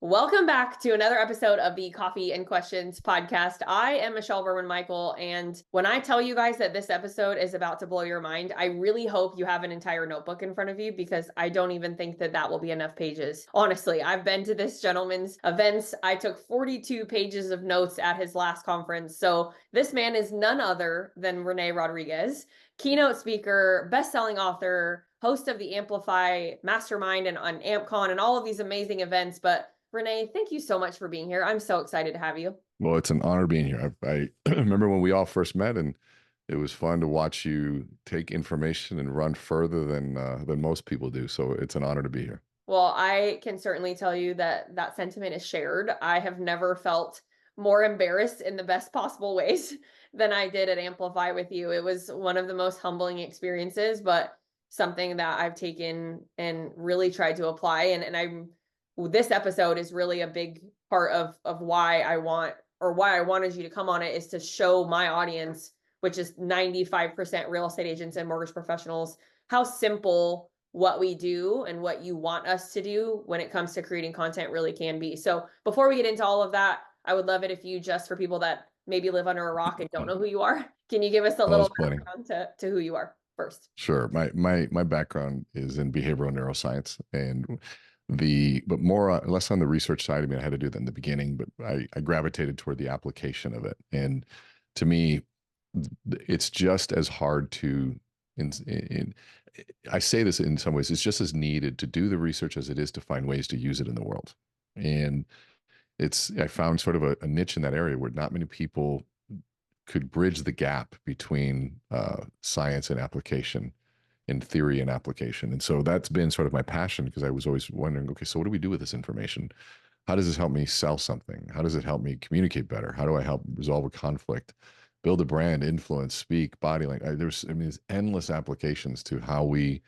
Welcome back to another episode of the Coffee and Questions podcast. I am Michelle Berman Michael, and when I tell you guys that this episode is about to blow your mind, I really hope you have an entire notebook in front of you because I don't even think that that will be enough pages. Honestly, I've been to this gentleman's events. I took 42 pages of notes at his last conference. So this man is none other than Rene Rodriguez, keynote speaker, best-selling author, host of the Amplify Mastermind and on AmpCon and all of these amazing events. But Rene, thank you so much for being here. I'm so excited to have you. Well, it's an honor being here. I remember when we all first met, and it was fun to watch you take information and run further than most people do. So it's an honor to be here. Well, I can certainly tell you that that sentiment is shared. I have never felt more embarrassed in the best possible ways than I did at Amplify with you. It was one of the most humbling experiences, but something that I've taken and really tried to apply. And this episode is really a big part of why I want or why I wanted you to come on it is to show my audience, which is 95% real estate agents and mortgage professionals, how simple what we do and what you want us to do when it comes to creating content really can be. So before we get into all of that, I would love it if you, just for people that maybe live under a rock and don't know who you are, can you give us a Oh, little it's plenty. background to who you are first? Sure. My background is in behavioral neuroscience, and but more less on the research side. I mean, I had to do that in the beginning, but I gravitated toward the application of it. And to me, it's just as hard to in I say this in some ways, it's just as needed to do the research as it is to find ways to use it in the world. And I found sort of a niche in that area where not many people could bridge the gap between science and application, in theory and application. And so that's been sort of my passion, because I was always wondering, okay, so what do we do with this information? How does this help me sell something? How does it help me communicate better? How do I help resolve a conflict, build a brand, influence, speak, body language? There's endless applications to how we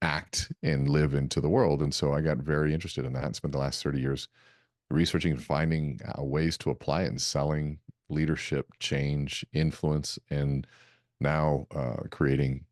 act and live into the world. And so I got very interested in that and spent the last 30 years researching and finding ways to apply it and selling leadership, change, influence, and now creating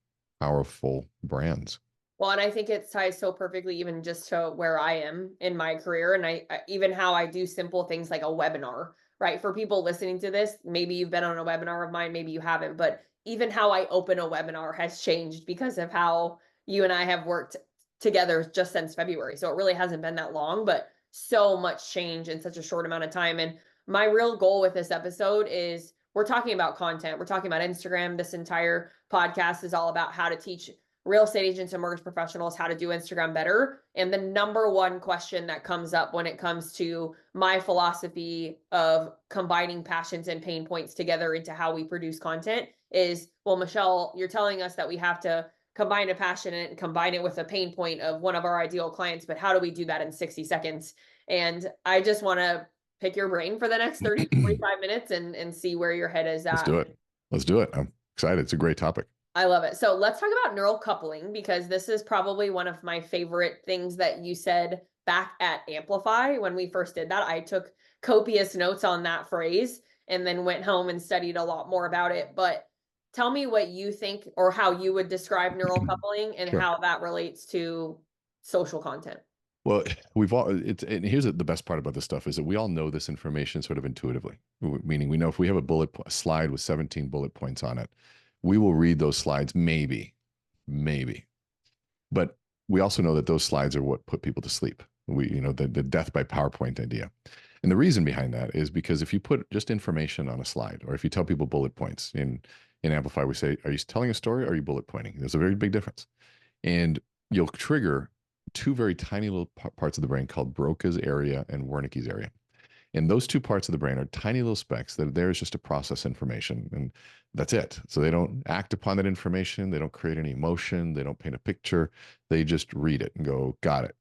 powerful brands. Well, and I think it ties so perfectly even just to where I am in my career. And even how I do simple things like a webinar, right? For people listening to this, maybe you've been on a webinar of mine, maybe you haven't, but even how I open a webinar has changed because of how you and I have worked together just since February. So it really hasn't been that long, but so much change in such a short amount of time. And my real goal with this episode is we're talking about content. We're talking about Instagram. This entire podcast is all about how to teach real estate agents and mortgage professionals how to do Instagram better. And the number one question that comes up when it comes to my philosophy of combining passions and pain points together into how we produce content is, well, Michelle, you're telling us that we have to combine a passion and combine it with a pain point of one of our ideal clients, but how do we do that in 60 seconds? And I just want to pick your brain for the next 30 to 45 minutes and see where your head is Let's at. do it. Let's do it. I'm excited. It's a great topic. I love it. So let's talk about neural coupling, because this is probably one of my favorite things that you said back at Amplify when we first did that. I took copious notes on that phrase and then went home and studied a lot more about it. But tell me what you think or how you would describe neural coupling and Sure. how that relates to social content. Well, and here's the best part about this stuff is that we all know this information sort of intuitively, meaning we know if we have a slide with 17 bullet points on it, we will read those slides, maybe. But we also know that those slides are what put people to sleep. The death by PowerPoint idea. And the reason behind that is because if you put just information on a slide, or if you tell people bullet points in Amplify, we say, are you telling a story or are you bullet pointing? There's a very big difference. And you'll trigger two very tiny little parts of the brain called Broca's area and Wernicke's area. And those two parts of the brain are tiny little specks that are there just to process information. And that's it. So they don't act upon that information. They don't create any emotion. They don't paint a picture. They just read it and go, got it.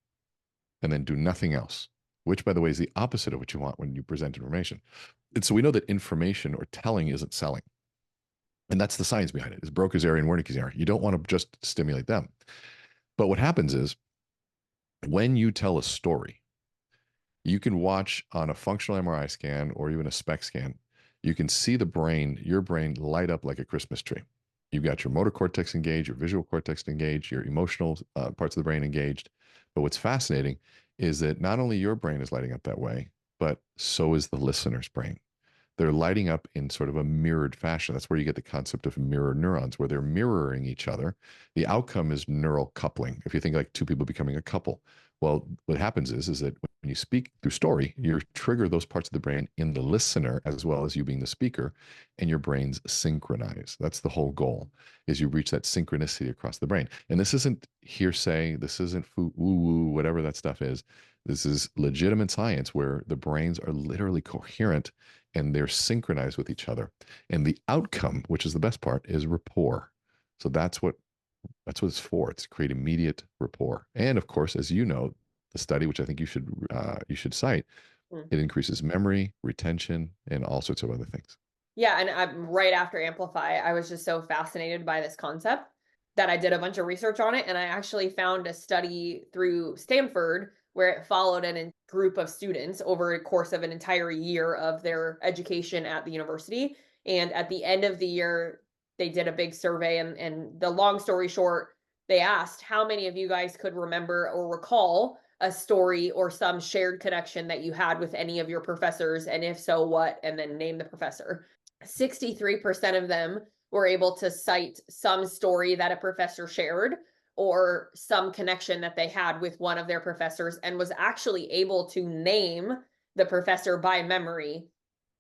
And then do nothing else, which, by the way, is the opposite of what you want when you present information. And so we know that information or telling isn't selling. And that's the science behind it, is Broca's area and Wernicke's area. You don't want to just stimulate them. But what happens is when you tell a story, you can watch on a functional MRI scan or even a SPECT scan, you can see your brain light up like a Christmas tree. You've got your motor cortex engaged, your visual cortex engaged, your emotional parts of the brain engaged. But what's fascinating is that not only your brain is lighting up that way, but so is the listener's brain. They're lighting up in sort of a mirrored fashion. That's where you get the concept of mirror neurons, where they're mirroring each other. The outcome is neural coupling. If you think like two people becoming a couple, well, what happens is that when you speak through story, you trigger those parts of the brain in the listener as well as you being the speaker, and your brains synchronize. That's the whole goal, is you reach that synchronicity across the brain. And this isn't hearsay. This isn't woo-woo, whatever that stuff is. This is legitimate science where the brains are literally coherent and they're synchronized with each other. And the outcome, which is the best part, is rapport. So that's what it's for. It's to create immediate rapport. And of course, as you know, the study, which I think you should cite, Mm. it increases memory, retention, and all sorts of other things. Yeah, and right after Amplify, I was just so fascinated by this concept that I did a bunch of research on it, and I actually found a study through Stanford where it followed a group of students over a course of an entire year of their education at the university. And at the end of the year, they did a big survey, and the long story short, they asked how many of you guys could remember or recall a story or some shared connection that you had with any of your professors, and if so, what, and then name the professor. 63% of them were able to cite some story that a professor shared or some connection that they had with one of their professors, and was actually able to name the professor by memory,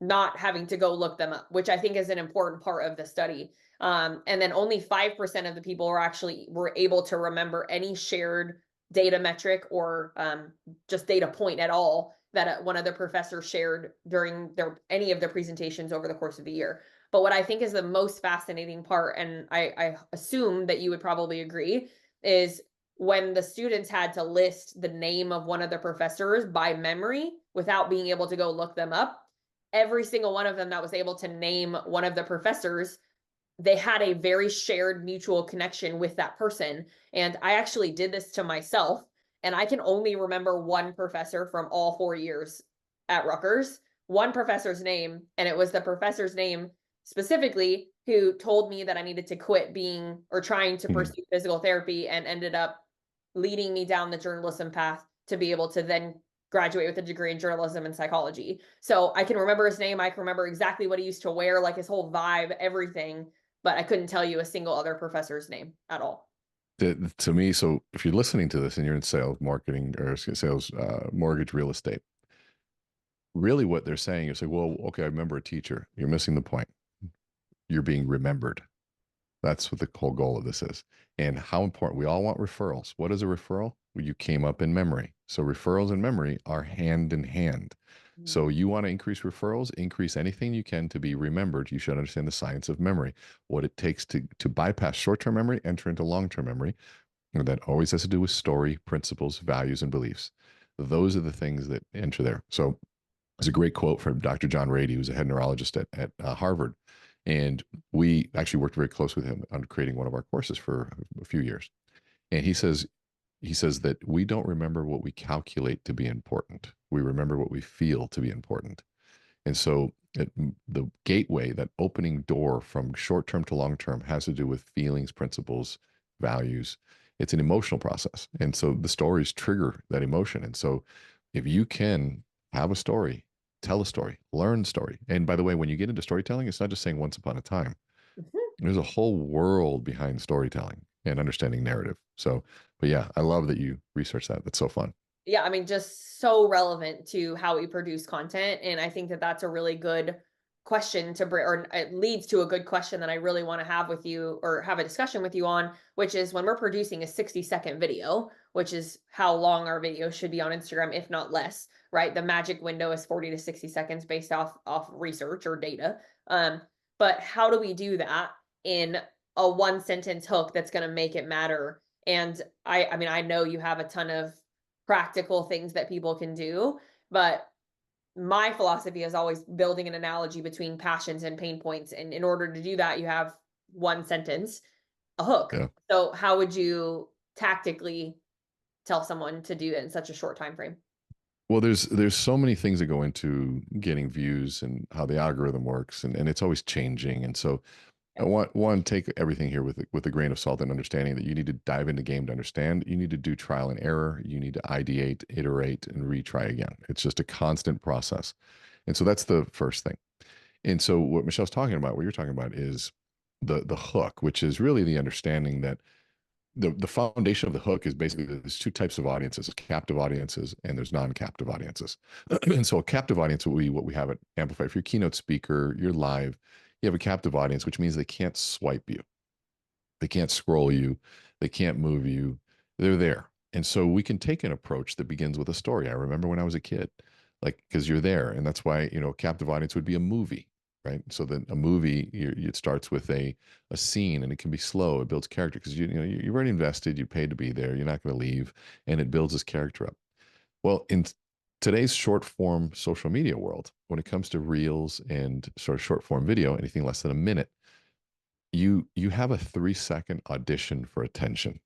not having to go look them up, which I think is an important part of the study. And then only 5% of the people were able to remember any shared data metric or just data point at all that one of the professors shared during any of their presentations over the course of the year. But what I think is the most fascinating part, and I assume that you would probably agree, is when the students had to list the name of one of the professors by memory without being able to go look them up, every single one of them that was able to name one of the professors, they had a very shared mutual connection with that person. And I actually did this to myself, and I can only remember one professor from all 4 years at Rutgers, one professor's name, and it was the professor's name specifically who told me that I needed to quit being or trying to Mhm. pursue physical therapy, and ended up leading me down the journalism path to be able to then graduate with a degree in journalism and psychology. So I can remember his name. I can remember exactly what he used to wear, like his whole vibe, everything, but I couldn't tell you a single other professor's name at all. To me, so if you're listening to this and you're in sales, marketing, or sales, mortgage, real estate, really what they're saying is like, well, okay, I remember a teacher. You're missing the point. You're being remembered. That's what the whole goal of this is. And how important, we all want referrals. What is a referral? Well, you came up in memory. So referrals and memory are hand in hand. Mm. So you want to increase referrals, increase anything you can to be remembered. You should understand the science of memory, what it takes to bypass short-term memory, enter into long-term memory. And that always has to do with story, principles, values, and beliefs. Those are the things that enter there. So there's a great quote from Dr. John Rady, who's a head neurologist at Harvard. And we actually worked very close with him on creating one of our courses for a few years. And he says that we don't remember what we calculate to be important. We remember what we feel to be important. And so the gateway, that opening door from short term to long term, has to do with feelings, principles, values. It's an emotional process. And so the stories trigger that emotion. And so if you can have a story, tell a story, learn story. And by the way, when you get into storytelling, it's not just saying once upon a time. Mhm. There's a whole world behind storytelling and understanding narrative. So, but yeah, I love that you research that. That's so fun. Yeah, I mean, just so relevant to how we produce content. And I think that that's a really good question to bring, or it leads to a good question that I really want to have with you or have a discussion with you on, which is when we're producing a 60-second video, which is how long our video should be on Instagram, if not less, right? The magic window is 40 to 60 seconds based off research or data. But how do we do that in a one sentence hook that's going to make it matter? And I mean, I know you have a ton of practical things that people can do, but my philosophy is always building an analogy between passions and pain points, and in order to do that you have one sentence, a hook. Yeah. So how would you tactically tell someone to do it in such a short time frame? Well, there's so many things that go into getting views and how the algorithm works, and it's always changing. And so I want one, take everything here with a grain of salt and understanding that you need to dive into game to understand. You need to do trial and error. You need to ideate, iterate, and retry again. It's just a constant process. And so that's the first thing. And so what Michelle's talking about, what you're talking about is the hook, which is really the understanding that the foundation of the hook is basically there's two types of audiences: captive audiences and there's non-captive audiences. And so a captive audience will be what we have at Amplify. If you're a keynote speaker, you're live, you have a captive audience, which means they can't swipe you, they can't scroll you, they can't move you, they're there. And so we can take an approach that begins with a story. I remember when I was a kid, like, because you're there. And that's why, a captive audience would be a movie, right? So then a movie, it starts with a scene, and it can be slow. It builds character because you've already invested, you paid to be there, you're not going to leave, and it builds this character up. Well, in today's short form social media world, when it comes to reels and sort of short form video, anything less than a minute, you have a 3-second audition for attention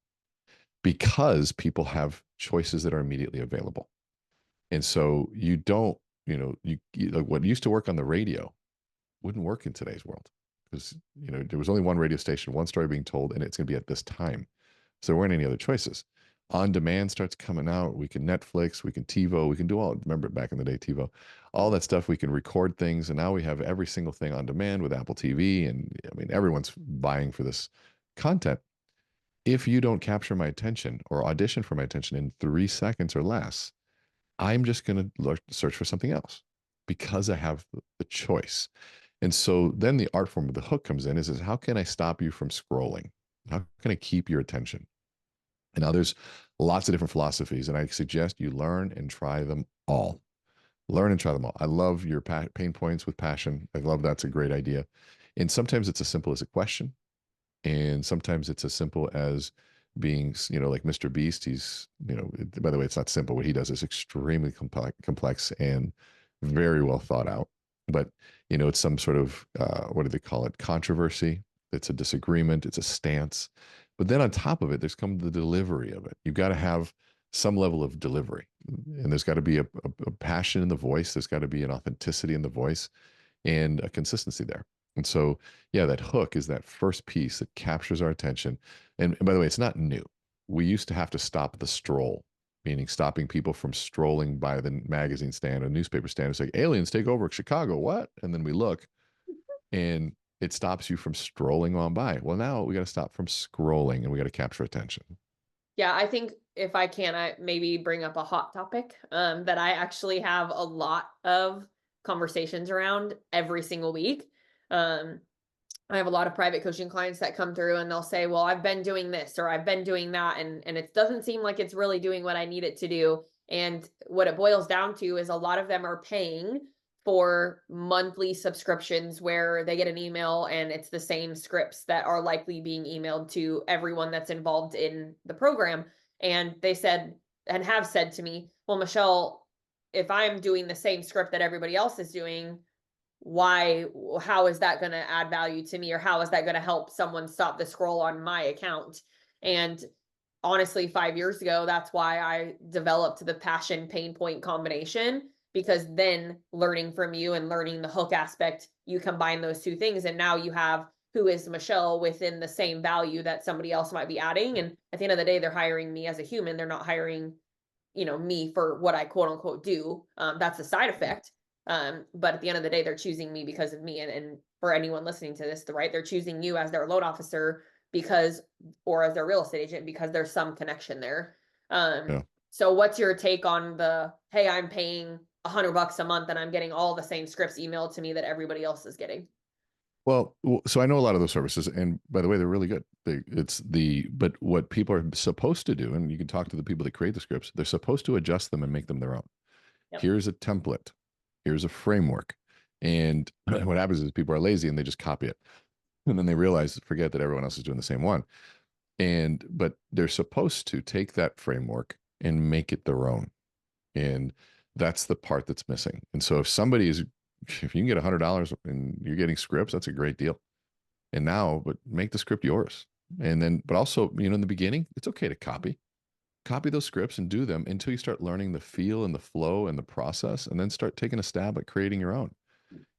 because people have choices that are immediately available. And so you don't, like what used to work on the radio wouldn't work in today's world because, there was only one radio station, one story being told, and it's going to be at this time. So there weren't any other choices. On demand starts coming out. We can Netflix, we can TiVo, we can do all, remember back in the day, TiVo, all that stuff. We can record things. And now we have every single thing on demand with Apple TV. And I mean, everyone's buying for this content. If you don't capture my attention or audition for my attention in 3 seconds or less, I'm just going to search for something else because I have the choice. And so then the art form of the hook comes in is how can I stop you from scrolling? How can I keep your attention? And now there's lots of different philosophies, and I suggest you learn and try them all. Learn and try them all. I love your pain points with passion. I love that's a great idea. And sometimes it's as simple as a question. And sometimes it's as simple as being, like Mr. Beast. He's, by the way, it's not simple. What he does is extremely complex and very well thought out. But, it's some sort of, what do they call it? Controversy. It's a disagreement. It's a stance. But then on top of it, there's come the delivery of it. You've got to have some level of delivery. And there's got to be a passion in the voice. There's got to be an authenticity in the voice and a consistency there. And so, yeah, that hook is that first piece that captures our attention. And by the way, it's not new. We used to have to stop the stroll, meaning stopping people from strolling by the magazine stand or newspaper stand and say, aliens take over Chicago, what? And then we look and it stops you from strolling on by. Well, now we got to stop from scrolling and we got to capture attention. Yeah, I think if I can, I maybe bring up a hot topic that I actually have a lot of conversations around every single week. Um, I have a lot of private coaching clients that come through and they'll say, well, I've been doing this or I've been doing that. And it doesn't seem like it's really doing what I need it to do. And what it boils down to is a lot of them are paying for monthly subscriptions where they get an email and it's the same scripts that are likely being emailed to everyone that's involved in the program. And they said and have said to me, well, Michelle, if I'm doing the same script that everybody else is doing, how is that going to add value to me, or how is that going to help someone stop the scroll on my account? And honestly, 5 years ago, that's why I developed the passion pain point combination, because then learning from you and learning the hook aspect, you combine those two things. And now you have who is Michelle within the same value that somebody else might be adding. And at the end of the day, they're hiring me as a human. They're not hiring, me for what I quote unquote do. That's a side effect. But at the end of the day, they're choosing me because of me. And for anyone listening to this, they're choosing you as their loan officer or as their real estate agent because there's some connection there. Yeah. So what's your take on hey, I'm paying $100 a month and I'm getting all the same scripts emailed to me that everybody else is getting? Well, so I know a lot of those services, and by the way, they're really good. But what people are supposed to do, and you can talk to the people that create the scripts, they're supposed to adjust them and make them their own. Yep. Here's a template. Here's a framework. And what happens is people are lazy and they just copy it. And then they forget that everyone else is doing the same one. But they're supposed to take that framework and make it their own. And that's the part that's missing. And so if you can get $100 and you're getting scripts, that's a great deal. And now, but make the script yours. But also, in the beginning, it's okay to copy those scripts and do them until you start learning the feel and the flow and the process, and then start taking a stab at creating your own.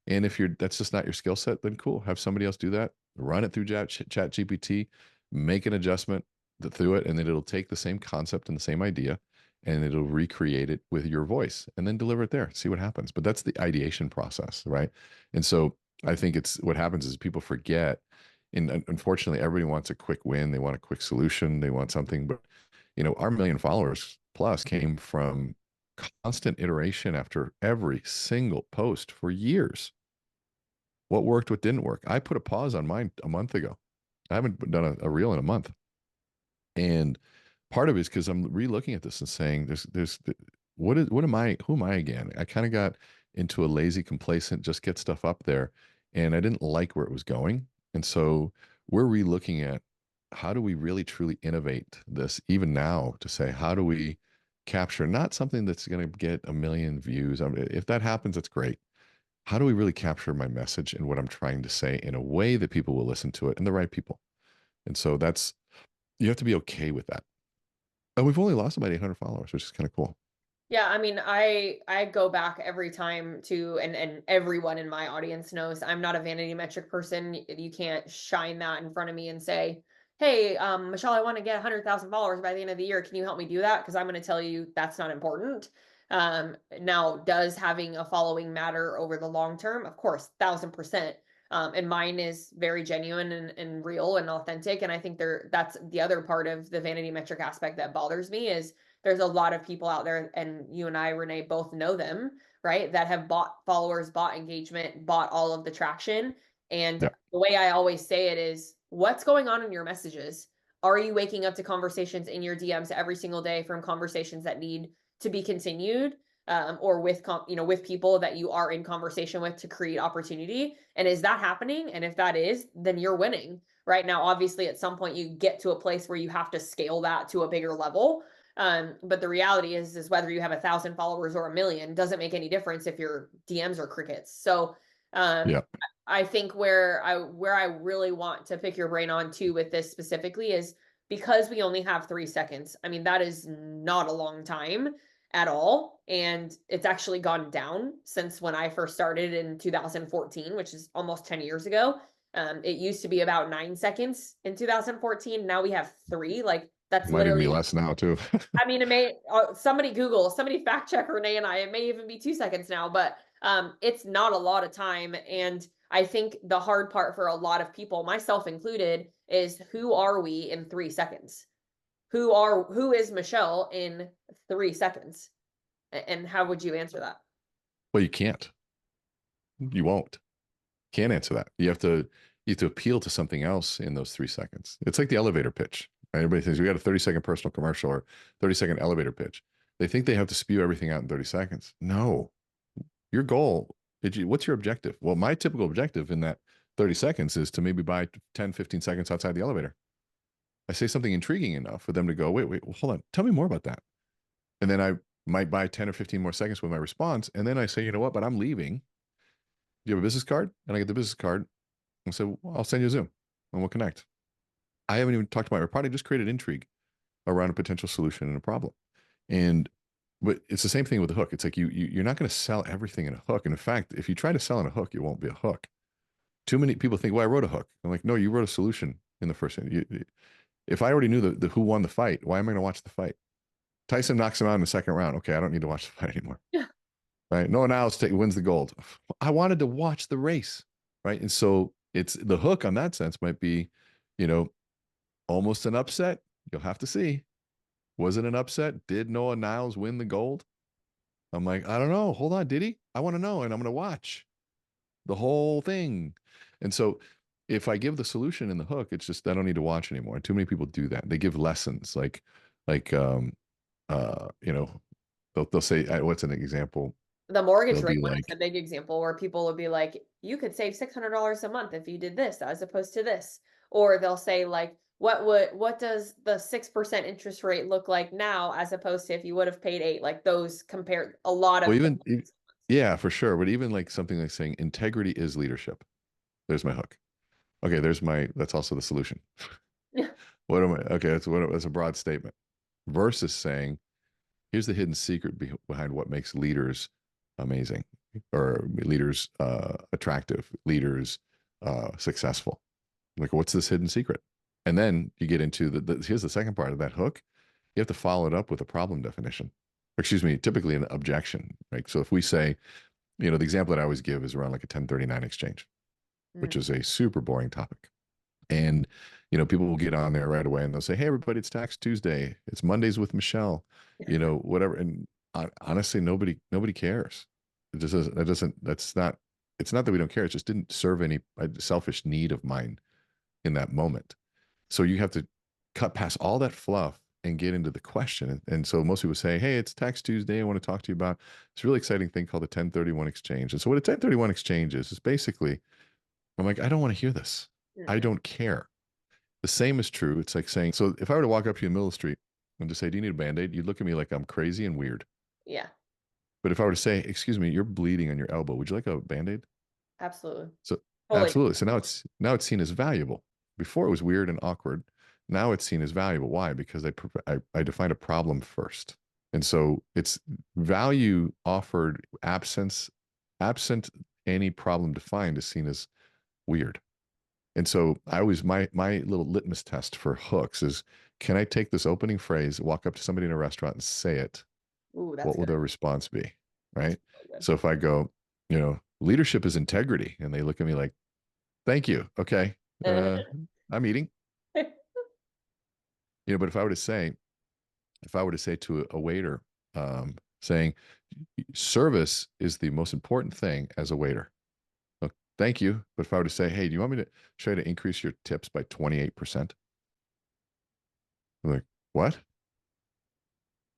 And if that's just not your skill set, then cool, have somebody else do that. run it through chat GPT, make an adjustment through it, and then it'll take the same concept and the same idea and it'll recreate it with your voice and then deliver it there, see what happens. But that's the ideation process, right? And so I think it's what happens is people forget. And unfortunately, everybody wants a quick win. They want a quick solution. They want something. But, our million followers plus came from constant iteration after every single post for years. What worked, what didn't work. I put a pause on mine a month ago. I haven't done a reel in a month. And part of it is because I'm re-looking at this and saying, what am I, who am I again? I kind of got into a lazy, complacent, just get stuff up there. And I didn't like where it was going. And so we're re-looking at how do we really truly innovate this even now to say, how do we capture not something that's going to get a million views? I mean, if that happens, that's great. How do we really capture my message and what I'm trying to say in a way that people will listen to it and the right people? And so you have to be okay with that. And we've only lost about 800 followers, which is kind of cool. Yeah, I mean, I go back every time to, and everyone in my audience knows I'm not a vanity metric person. You can't shine that in front of me and say, "Hey, Michelle, I want to get 100,000 followers by the end of the year. Can you help me do that?" Because I'm going to tell you that's not important. Now, does having a following matter over the long term? Of course, 1,000%. And mine is very genuine and real and authentic. And I think that's the other part of the vanity metric aspect that bothers me is there's a lot of people out there, and you and I, Renee, both know them, right? That have bought followers, bought engagement, bought all of the traction. And Yeah. the way I always say it is, what's going on in your messages? Are you waking up to conversations in your DMs every single day from conversations that need to be continued? Or with people that you are in conversation with to create opportunity. And is that happening? And if that is, then you're winning. Right now, obviously, at some point you get to a place where you have to scale that to a bigger level. But the reality is whether you have 1,000 followers or a million doesn't make any difference if your DMs are crickets. So um, Yeah. I think where I really want to pick your brain on too with this specifically is because we only have 3 seconds. I mean, that is not a long time at all. And it's actually gone down since when I first started in 2014, which is almost 10 years ago. It used to be about 9 seconds in 2014. Now we have three. Like that's Might even be literally, less now too. I mean, somebody fact check Renee and I, it may even be 2 seconds now, but it's not a lot of time. And I think the hard part for a lot of people, myself included, is who are we in 3 seconds? Who is Michelle in 3 seconds? And how would you answer that? Well, you can't. You won't. Can't answer that. You have to appeal to something else in those 3 seconds. It's like the elevator pitch. Everybody thinks we got a 30-second personal commercial or 30-second elevator pitch. They think they have to spew everything out in 30 seconds. No. Your goal, what's your objective? Well, my typical objective in that 30 seconds is to maybe buy 10, 15 seconds outside the elevator. I say something intriguing enough for them to go, wait, hold on. Tell me more about that. And then I might buy 10 or 15 more seconds with my response. And then I say, you know what, but I'm leaving. Do you have a business card? And I get the business card. And so I'll send you a Zoom and we'll connect. I haven't even talked about my product, just created intrigue around a potential solution and a problem. And but it's the same thing with the hook. It's like you're not going to sell everything in a hook. And in fact, if you try to sell in a hook, it won't be a hook. Too many people think, well, I wrote a hook. I'm like, no, you wrote a solution in the first. If I already knew the who won the fight, why am I going to watch the fight? Tyson knocks him out in the second round. Okay, I don't need to watch the fight anymore. Yeah. Right? No one else wins the gold. I wanted to watch the race. Right. And so it's the hook on that sense might be, you know, almost an upset. You'll have to see. Was it an upset? Did Noah Niles win the gold? I'm like, I don't know. Hold on. Did he? I want to know. And I'm going to watch the whole thing. And so if I give the solution in the hook, it's just, I don't need to watch anymore. And too many people do that. They give lessons like, you know, they'll say, what's an example? The mortgage They'll rate be one like, is a big example where people will be like, you could save $600 a month if you did this as opposed to this. Or they'll say like, what does the 6% interest rate look like now as opposed to if you would have paid 8? Like those compared a lot well, of yeah, for sure. But even like something like saying integrity is leadership. There's my hook. Okay, that's also the solution. What am I? Okay, that's a broad statement versus saying, here's the hidden secret behind what makes leaders amazing or leaders attractive, leaders successful. Like, what's this hidden secret? And then you get into here's the second part of that hook. You have to follow it up with a problem definition. Excuse me, typically an objection, right? So if we say, the example that I always give is around like a 1039 exchange, which Mm, is a super boring topic. And, people will get on there right away and they'll say, hey, everybody, it's Tax Tuesday. It's Mondays with Michelle, whatever. And honestly, nobody cares. It just doesn't, it's not that we don't care. It just didn't serve any selfish need of mine in that moment. So you have to cut past all that fluff and get into the question. And so most people say, hey, it's Tax Tuesday. I want to talk to you about this really exciting thing called the 1031 exchange. And so what a 1031 exchange is basically, I'm like, I don't want to hear this. I mm-mm. don't care. The same is true. It's like saying, so if I were to walk up to you in the middle of the street and just say, do you need a Band-Aid? You'd look at me like I'm crazy and weird. Yeah, But if I were to say, excuse me, you're bleeding on your elbow, would you like a Band-Aid? absolutely. So Totally. absolutely. So now it's seen as valuable. Before it was weird and awkward. Now it's seen as valuable. Why? Because I defined a problem first. And so it's value offered absent any problem defined is seen as weird. And so I always my little litmus test for hooks is, can I take this opening phrase, walk up to somebody in a restaurant and say it? Ooh, that's What will good. their response be? That's Right. really good. So if I go, leadership is integrity, and they look at me like, thank you. Okay. I'm eating. But if I were to say to a waiter, saying service is the most important thing as a waiter. Well, thank you. But if I were to say, hey, do you want me to try to increase your tips by 28%? I'm like, what?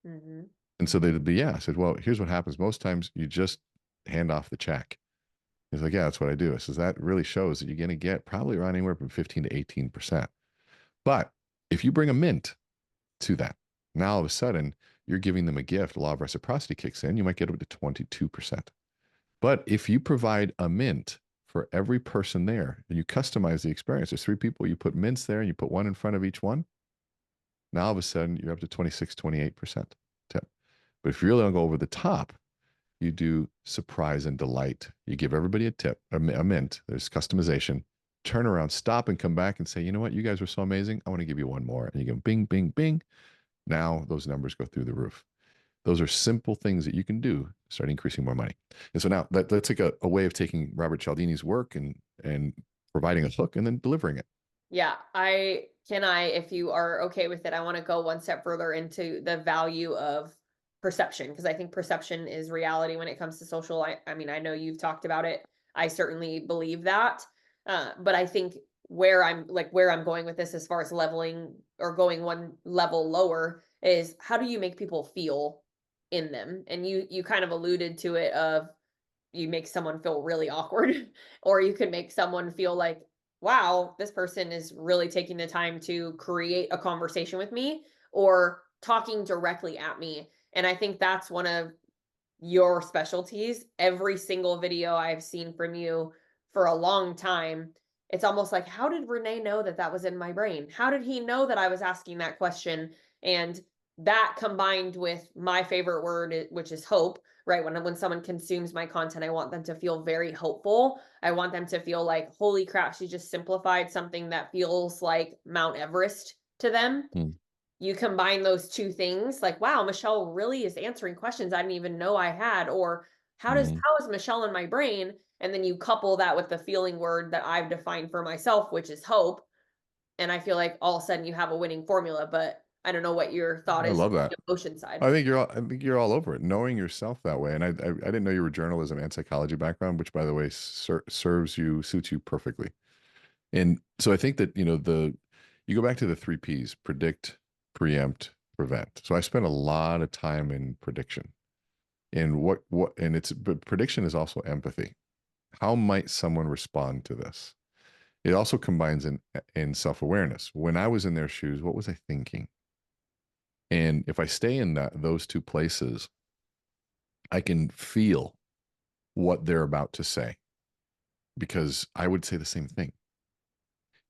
Hmm. And so they'd be, yeah. I said, well, here's what happens. Most times you just hand off the check. He's like, yeah, that's what I do. I says, that really shows that you're going to get probably around anywhere from 15 to 18%. But if you bring a mint to that, now all of a sudden you're giving them a gift. Law of reciprocity kicks in. You might get up to 22%. But if you provide a mint for every person there and you customize the experience, there's three people, you put mints there and you put one in front of each one. Now all of a sudden you're up to 26, 28% tip. But if you really want to go over the top, you do surprise and delight. You give everybody a tip, a mint. There's customization. Turn around, stop, and come back and say, you know what? You guys were so amazing. I want to give you one more. And you go bing, bing, bing. Now those numbers go through the roof. Those are simple things that you can do to start increasing more money. And so now that's like a way of taking Robert Cialdini's work and providing a hook and then delivering it. Yeah, if you are okay with it, I want to go one step further into the value of perception, because I think perception is reality when it comes to social. I mean, I know you've talked about it. I certainly believe that. But I think where I'm going with this as far as leveling or going one level lower is, how do you make people feel in them? And you kind of alluded to it of, you make someone feel really awkward, or you could make someone feel like, wow, this person is really taking the time to create a conversation with me or talking directly at me. And I think that's one of your specialties. Every single video I've seen from you for a long time, it's almost like, how did Rene know that that was in my brain? How did he know that I was asking that question? And that combined with my favorite word, which is hope, right? When someone consumes my content, I want them to feel very hopeful. I want them to feel like, holy crap, she just simplified something that feels like Mount Everest to them. Mm. You combine those two things, like, wow, Michelle really is answering questions I didn't even know I had, or Mm. how is Michelle in my brain? And then you couple that with the feeling word that I've defined for myself, which is hope. And I feel like all of a sudden you have a winning formula, but I don't know what your thought I is on love the that. emotion side. I think you're all over it. Knowing yourself that way, and I didn't know you were journalism and psychology background, which by the way suits you perfectly. And so I think that you go back to the three P's: predict, preempt, prevent. So I spent a lot of time in prediction, and but prediction is also empathy. How might someone respond to this? It also combines in self-awareness. When I was in their shoes, what was I thinking? And if I stay in those two places, I can feel what they're about to say because I would say the same thing.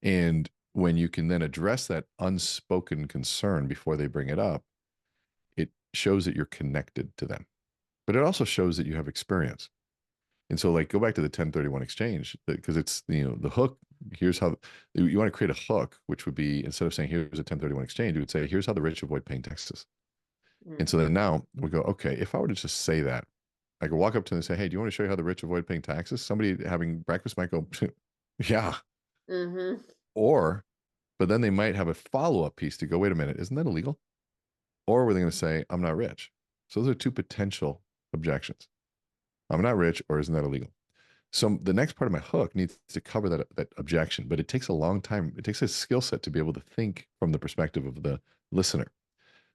And when you can then address that unspoken concern before they bring it up, it shows that you're connected to them. But it also shows that you have experience. And so, like, go back to the 1031 exchange because it's, the hook here's how you want to create a hook, which would be instead of saying here's a 1031 exchange, you would say here's how the rich avoid paying taxes. And Mm. so then now we go, okay, if I were to just say that, I could walk up to them and say, hey, do you want to show you how the rich avoid paying taxes? Somebody having breakfast might go, yeah. Mm-hmm. Or, but then they might have a follow-up piece to go, wait a minute, isn't that illegal? Or were they going to say, I'm not rich? So those are two potential objections. I'm not rich, or isn't that illegal? So the next part of my hook needs to cover that objection, but it takes a long time. It takes a skill set to be able to think from the perspective of the listener.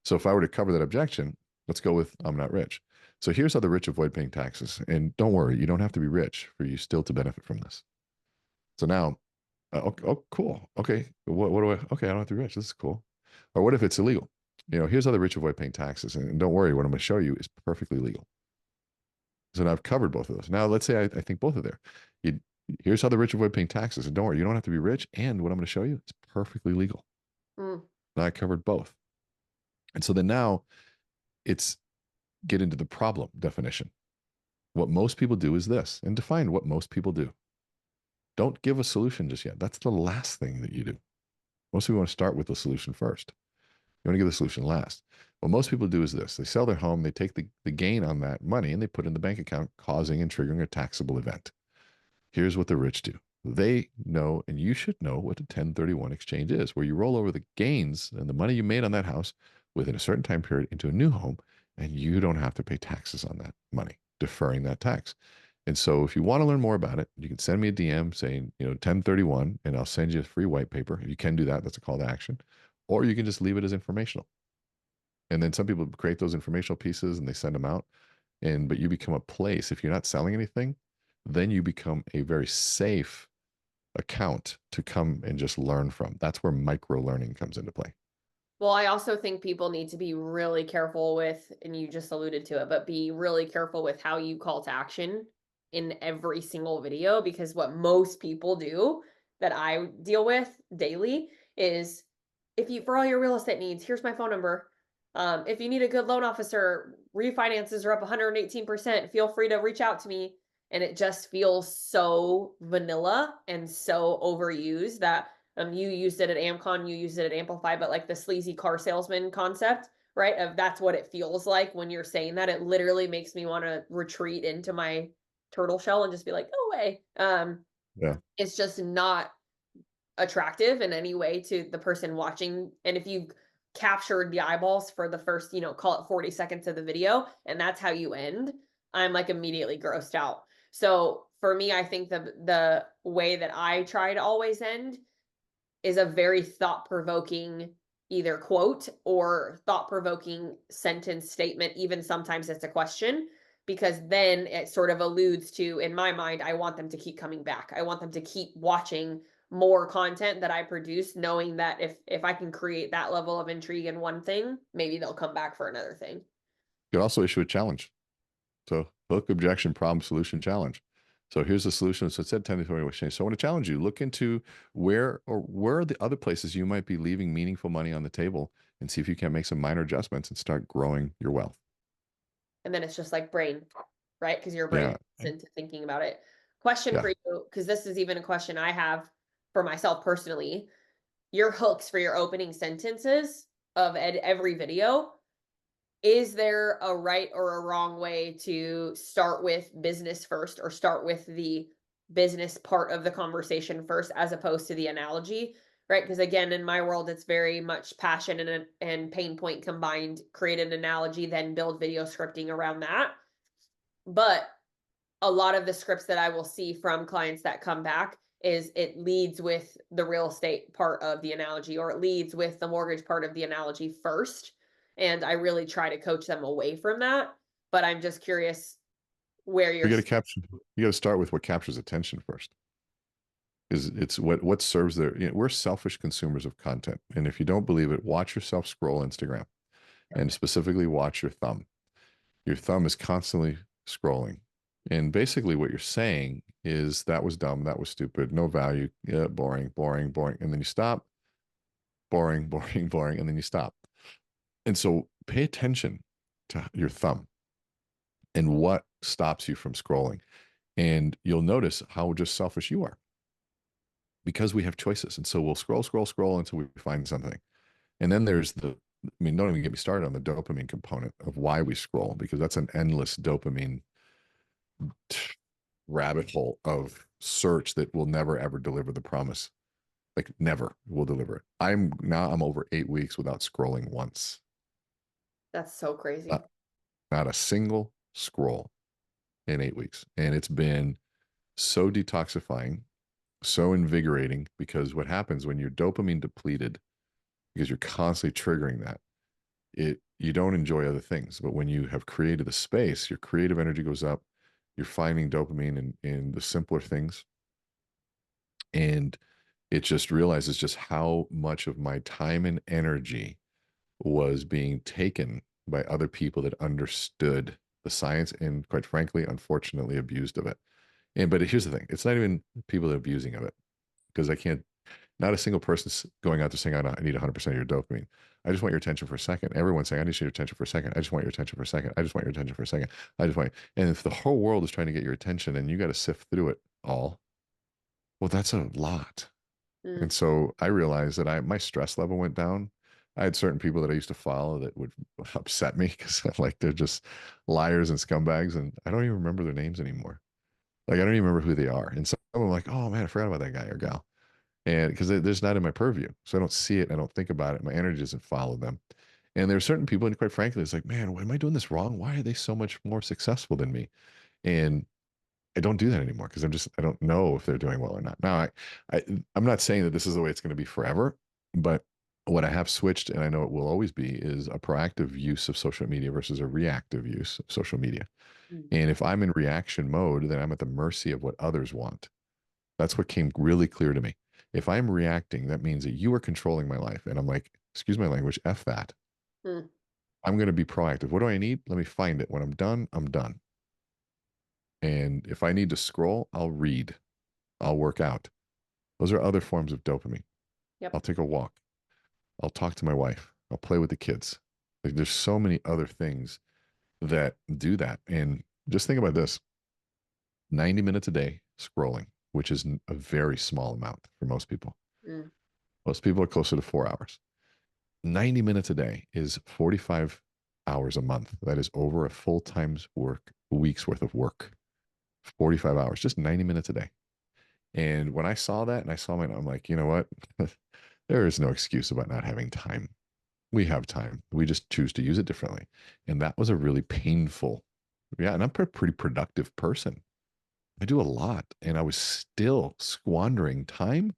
So if I were to cover that objection, let's go with I'm not rich. So here's how the rich avoid paying taxes. And don't worry, you don't have to be rich for you still to benefit from this. So now, oh, cool. Okay. What do I, okay, I don't have to be rich. This is cool. Or what if it's illegal? Here's how the rich avoid paying taxes. And don't worry, what I'm going to show you is perfectly legal. So now I've covered both of those. Now let's say I think both are there. You, here's how the rich avoid paying taxes. And don't worry, you don't have to be rich. And what I'm going to show you is perfectly legal. Mm. Now I covered both. And so then now it's get into the problem definition. What most people do is this, and define what most people do. Don't give a solution just yet. That's the last thing that you do. Most people want to start with the solution first. You want to give the solution last. What most people do is this. They sell their home, they take the gain on that money, and they put it in the bank account, causing and triggering a taxable event. Here's what the rich do. They know, and you should know what a 1031 exchange is, where you roll over the gains and the money you made on that house within a certain time period into a new home, and you don't have to pay taxes on that money, deferring that tax. And so if you want to learn more about it, you can send me a DM saying, 1031, and I'll send you a free white paper. If you can do that, that's a call to action. Or you can just leave it as informational. And then some people create those informational pieces and they send them out. But you become a place. If you're not selling anything, then you become a very safe account to come and just learn from. That's where micro learning comes into play. Well, I also think people need to be really careful with, and you just alluded to it, but be really careful with how you call to action in every single video, because what most people do that I deal with daily is if you, for all your real estate needs, here's my phone number. If you need a good loan officer, refinances are up 118%. Feel free to reach out to me. And it just feels so vanilla and so overused that you used it at AmCon, you used it at Amplify, but like the sleazy car salesman concept, right? Of that's what it feels like when you're saying that. It literally makes me want to retreat into my turtle shell and just be like, go away. Yeah. It's just not attractive in any way to the person watching. And if you captured the eyeballs for the first, call it 40 seconds of the video, and that's how you end, I'm like immediately grossed out. So for me, I think the way that I try to always end is a very thought-provoking either quote or thought-provoking sentence statement. Even sometimes it's a question, because then it sort of alludes to, in my mind, I want them to keep coming back. I want them to keep watching more content that I produce, knowing that if I can create that level of intrigue in one thing, maybe they'll come back for another thing. You could also issue a challenge. So hook, objection, problem, solution, challenge. So here's the solution. So it said 1031 exchange. So I want to challenge you. Look into where are the other places you might be leaving meaningful money on the table and see if you can make some minor adjustments and start growing your wealth. And then it's just like brain, right? Because your brain Yeah. is into thinking about it. Question Yeah. for you, because this is even a question I have for myself personally. Your hooks for your opening sentences of every video, is there a right or a wrong way to start with business first, or start with the business part of the conversation first as opposed to the analogy, right? Because again, in my world, it's very much passion and pain point combined. Create an analogy, then build video scripting around that. But a lot of the scripts that I will see from clients that come back is it leads with the real estate part of the analogy, or it leads with the mortgage part of the analogy first. And I really try to coach them away from that. But I'm just curious where You you're. got to capture, you got to start with what captures attention first. Is it's what serves their, we're selfish consumers of content. And if you don't believe it, watch yourself scroll Instagram and specifically watch your thumb. Your thumb is constantly scrolling. And basically what you're saying is that was dumb, that was stupid, no value, yeah, boring, boring, boring. And then you stop, boring, boring, boring, and then you stop. And so pay attention to your thumb and what stops you from scrolling. And you'll notice how just selfish you are. because we have choices. And so we'll scroll, scroll, scroll until we find something. And then there's I mean, don't even get me started on the dopamine component of why we scroll, because that's an endless dopamine rabbit hole of search that will never ever deliver the promise. Like never will deliver it. I'm over 8 weeks without scrolling once. That's so crazy. Not, not a single scroll in 8 weeks. And it's been so detoxifying, so invigorating, because what happens when you're dopamine depleted, because you're constantly triggering that, you don't enjoy other things. But when you have created the space, your creative energy goes up. You're finding dopamine in the simpler things. And it just realizes just how much of my time and energy was being taken by other people that understood the science and, quite frankly, unfortunately, abused of it. But here's the thing: it's not even people that are abusing of it, because I can't. Not a single person's going out there saying, I need 100% of your dopamine. I just want your attention for a second. Everyone's saying, I need your attention for a second. I just want your attention for a second. I just want your attention for a second. I just want. And if the whole world is trying to get your attention and you got to sift through it all, well, that's a lot. And Mm. so I realized that my stress level went down. I had certain people that I used to follow that would upset me because like they're just liars and scumbags, and I don't even remember their names anymore. Like I don't even remember who they are. And so I'm like, oh man, I forgot about that guy or gal. And because there's not in my purview, so I don't see it. I don't think about it. My energy doesn't follow them. And there are certain people, and quite frankly, it's like, man, am I doing this wrong? Why are they so much more successful than me? And I don't do that anymore because I don't know if they're doing well or not. Now, I I'm not saying that this is the way it's going to be forever, but what I have switched, and I know it will always be, is a proactive use of social media versus a reactive use of social media. Mm. And if I'm in reaction mode, then I'm at the mercy of what others want. That's what came really clear to me. If I'm reacting, that means that you are controlling my life. And I'm like, excuse my language, F that. Mm. I'm going to be proactive. What do I need? Let me find it. When I'm done, I'm done. And if I need to scroll, I'll read, I'll work out. Those are other forms of dopamine. I'll Yep. take a walk. I'll talk to my wife. I'll play with the kids. Like there's so many other things that do that. And just think about this: 90 minutes a day scrolling, which is a very small amount for most people. Mm. Most people are closer to 4 hours. 90 minutes a day is 45 hours a month. That is over a full time's work, a week's worth of work. 45 hours, just 90 minutes a day. And when I saw that and I saw it, I'm like, you know what? There is no excuse about not having time. We have time. We just choose to use it differently. And that was a really painful, yeah. And I'm a pretty productive person. I do a lot, and I was still squandering time.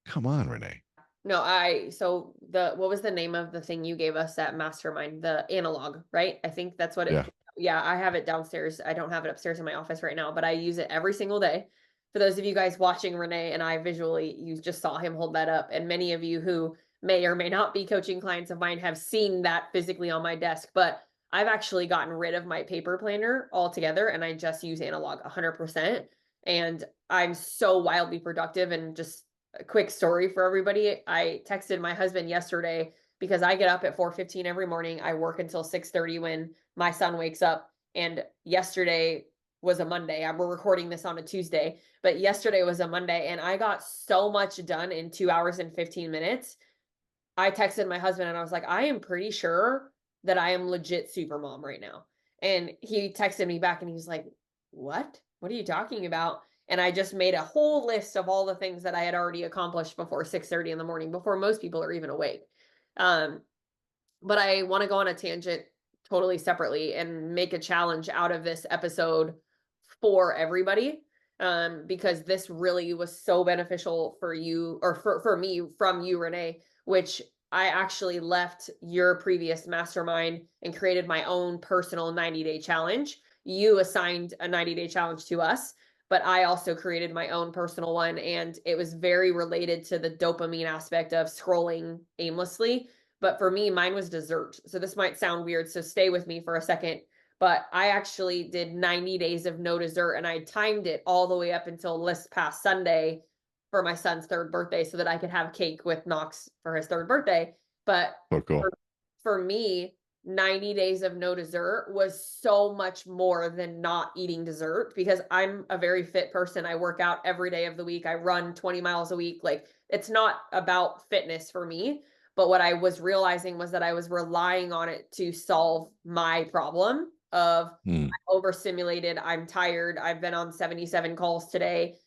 Come on, Renee. No, so what was the name of the thing you gave us at Mastermind? The analog, right? I think that's what Yeah. yeah, I have it downstairs. I don't have it upstairs in my office right now, but I use it every single day. For those of you guys watching Rene and I visually, you just saw him hold that up. And many of you who may or may not be coaching clients of mine have seen that physically on my desk, but I've actually gotten rid of my paper planner altogether and I just use analog 100%. And I'm so wildly productive. And just a quick story for everybody. I texted my husband yesterday because I get up at 4:15 every morning. I work until 6:30 when my son wakes up. And yesterday was a Monday. We're recording this on a Tuesday, but yesterday was a Monday and I got so much done in 2 hours and 15 minutes. I texted my husband and I was like, I am pretty sure that I am legit super mom right now. And he texted me back and he's like, what? What are you talking about? And I just made a whole list of all the things that I had already accomplished before 6:30 in the morning, before most people are even awake. Um, but I want to go on a tangent totally separately and make a challenge out of this episode for everybody. Because this really was so beneficial for you or for me from you, Renee, which I actually left your previous mastermind and created my own personal 90-day challenge. You assigned a 90-day challenge to us, but I also created my own personal one. And it was very related to the dopamine aspect of scrolling aimlessly. But for me, mine was dessert. So this might sound weird. So stay with me for a second. But I actually did 90 days of no dessert and I timed it all the way up until this past Sunday for my son's third birthday so that I could have cake with Knox for his third birthday. But So for, cool. for me, 90 days of no dessert was so much more than not eating dessert, because I'm a very fit person. I work out every day of the week. I run 20 miles a week. Like, it's not about fitness for me. But what I was realizing was that I was relying on it to solve my problem of Mm. overstimulated, I'm tired, I've been on 77 calls today,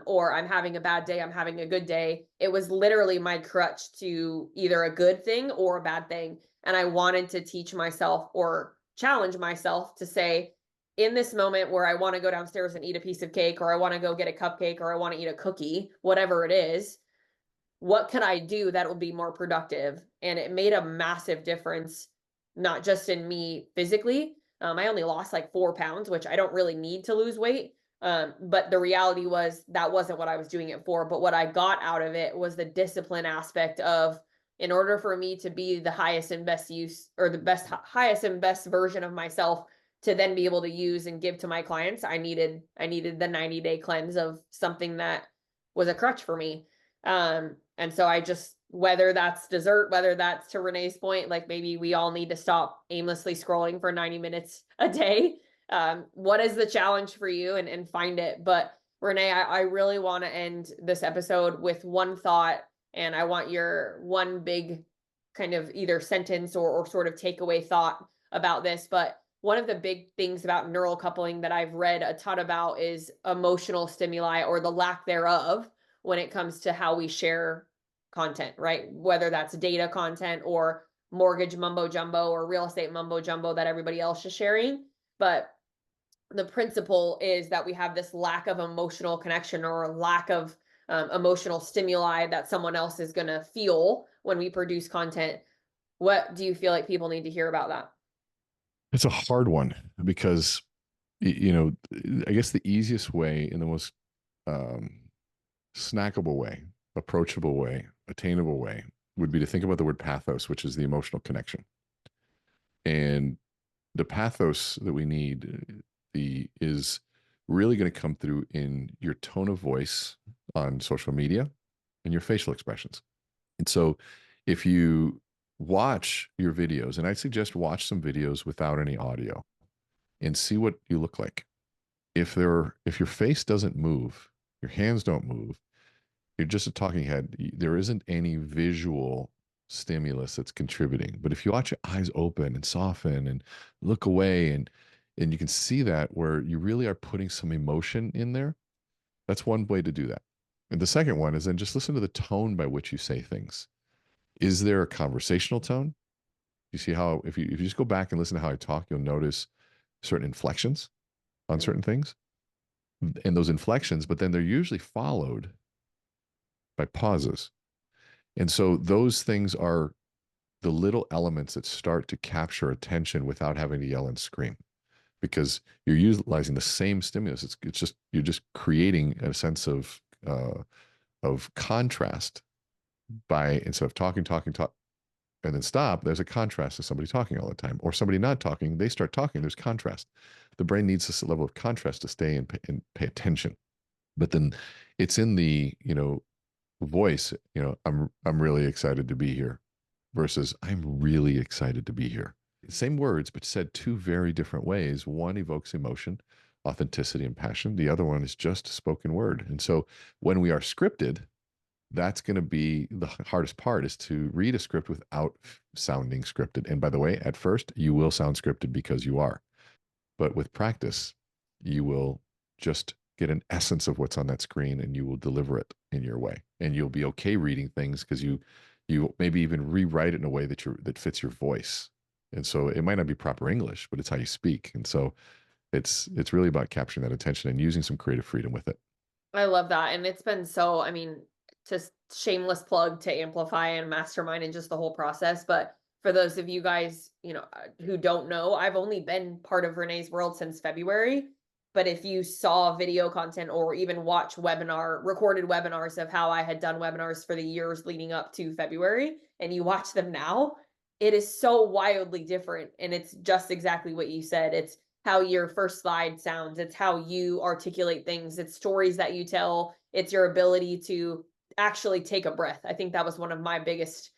or I'm having a bad day, I'm having a good day. It was literally my crutch to either a good thing or a bad thing. And I wanted to teach myself or challenge myself to say, in this moment where I want to go downstairs and eat a piece of cake, or I want to go get a cupcake, or I want to eat a cookie, whatever it is, what can I do that will be more productive? And it made a massive difference, not just in me physically. I only lost like 4 pounds, which I don't really need to lose weight. But the reality was that wasn't what I was doing it for. But what I got out of it was the discipline aspect of, in order for me to be the highest and best use, or the highest and best version of myself, to then be able to use and give to my clients, I needed the 90-day cleanse of something that was a crutch for me. And so I just, whether that's dessert, whether that's, to Renee's point, like maybe we all need to stop aimlessly scrolling for 90 minutes a day. What is the challenge for you, and find it. But Renee, I really want to end this episode with one thought, and I want your one big kind of either sentence or sort of takeaway thought about this. But one of the big things about neural coupling that I've read a ton about is emotional stimuli, or the lack thereof, when it comes to how we share content, right? Whether that's data content or mortgage mumbo jumbo or real estate mumbo jumbo that everybody else is sharing. But the principle is that we have this lack of emotional connection, or lack of emotional stimuli that someone else is going to feel when we produce content. What do you feel like people need to hear about that? It's a hard one because, you know, I guess the easiest way and the most um, snackable way, approachable way, attainable way would be to think about the word pathos, which is the emotional connection. And the pathos that we need is really going to come through in your tone of voice on social media and your facial expressions. And so if you watch your videos, and I suggest watch some videos without any audio and see what you look like. If your face doesn't move, your hands don't move, you're just a talking head. There isn't any visual stimulus that's contributing. But if you watch your eyes open and soften and look away, and you can see that where you really are putting some emotion in there, that's one way to do that. And the second one is then just listen to the tone by which you say things. Is there a conversational tone? You see how if you just go back and listen to how I talk, you'll notice certain inflections on certain things. And those inflections, but then they're usually followed by pauses. And so those things are the little elements that start to capture attention without having to yell and scream, because you're utilizing the same stimulus. It's just you're just creating a sense of contrast by, instead of talk, and then stop. There's a contrast to somebody talking all the time, or somebody not talking. They start talking. There's contrast. The brain needs this level of contrast to stay and pay attention. But then it's in the voice. I'm really excited to be here versus I'm really excited to be here. Same words, but said two very different ways. One evokes emotion, authenticity, and passion. The other one is just spoken word. And so when we are scripted, that's going to be the hardest part, is to read a script without sounding scripted. And by the way, at first, you will sound scripted because you are. But with practice, you will just get an essence of what's on that screen, and you will deliver it in your way. And you'll be okay reading things because you maybe even rewrite it in a way that fits your voice. And so it might not be proper English, but it's how you speak. And so it's really about capturing that attention and using some creative freedom with it. I love that. And it's been so, I mean, just shameless plug to Amplify and Mastermind and just the whole process. But for those of you guys, who don't know, I've only been part of Renee's world since February. But if you saw video content or even watch recorded webinars of how I had done webinars for the years leading up to February, and you watch them now, it is so wildly different. And it's just exactly what you said. It's how your first slide sounds. It's how you articulate things. It's stories that you tell. It's your ability to actually take a breath. I think that was one of my biggest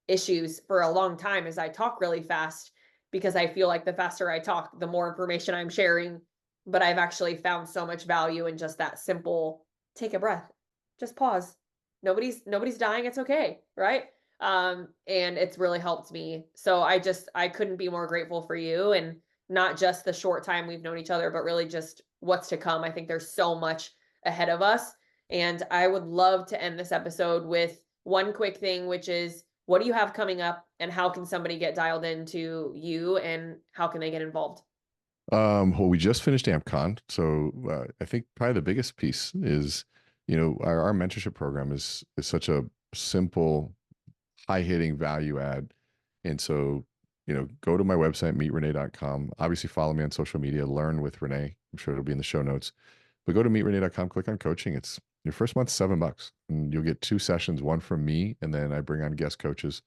issues for a long time, is I talk really fast. because I feel like the faster I talk, the more information I'm sharing. But I've actually found so much value in just that simple take a breath, just pause. Nobody's dying. It's okay. Right. And it's really helped me. So I couldn't be more grateful for you, and not just the short time we've known each other, but really just what's to come. I think there's so much ahead of us. And I would love to end this episode with one quick thing, which is, what do you have coming up, and how can somebody get dialed into you, and how can they get involved? Well, we just finished AmpCon, so I think probably the biggest piece is, our mentorship program is such a simple, high hitting value add, and so go to my website meetrene.com. Obviously, follow me on social media. Learn with Rene. I'm sure it'll be in the show notes. But go to meetrene.com. Click on coaching. It's your first month, $7, and you'll get 2 sessions, one from me, and then I bring on guest coaches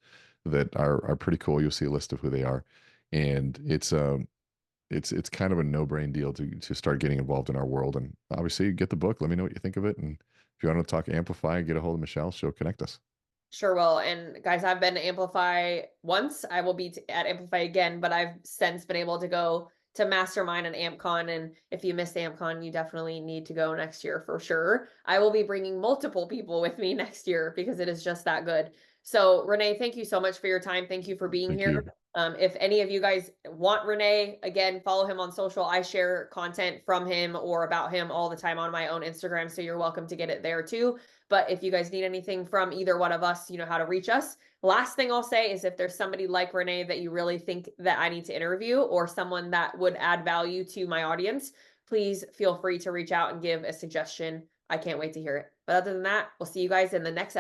that are pretty cool. You'll see a list of who they are, and it's kind of a no-brain deal to start getting involved in our world. And obviously, get the book. Let me know what you think of it. And if you want to talk Amplify, get a hold of Michelle. She'll connect us. Sure will. And guys, I've been to Amplify once. I will be at Amplify again, but I've since been able to go to Mastermind and AmpCon. And if you missed AmpCon, you definitely need to go next year for sure. I will be bringing multiple people with me next year because it is just that good. So, Rene, thank you so much for your time. Thank you for being Thank here. you. If any of you guys want Rene, again, follow him on social. I share content from him or about him all the time on my own Instagram, so you're welcome to get it there too. But if you guys need anything from either one of us, you know how to reach us. Last thing I'll say is, if there's somebody like Rene that you really think that I need to interview, or someone that would add value to my audience, please feel free to reach out and give a suggestion. I can't wait to hear it. But other than that, we'll see you guys in the next episode.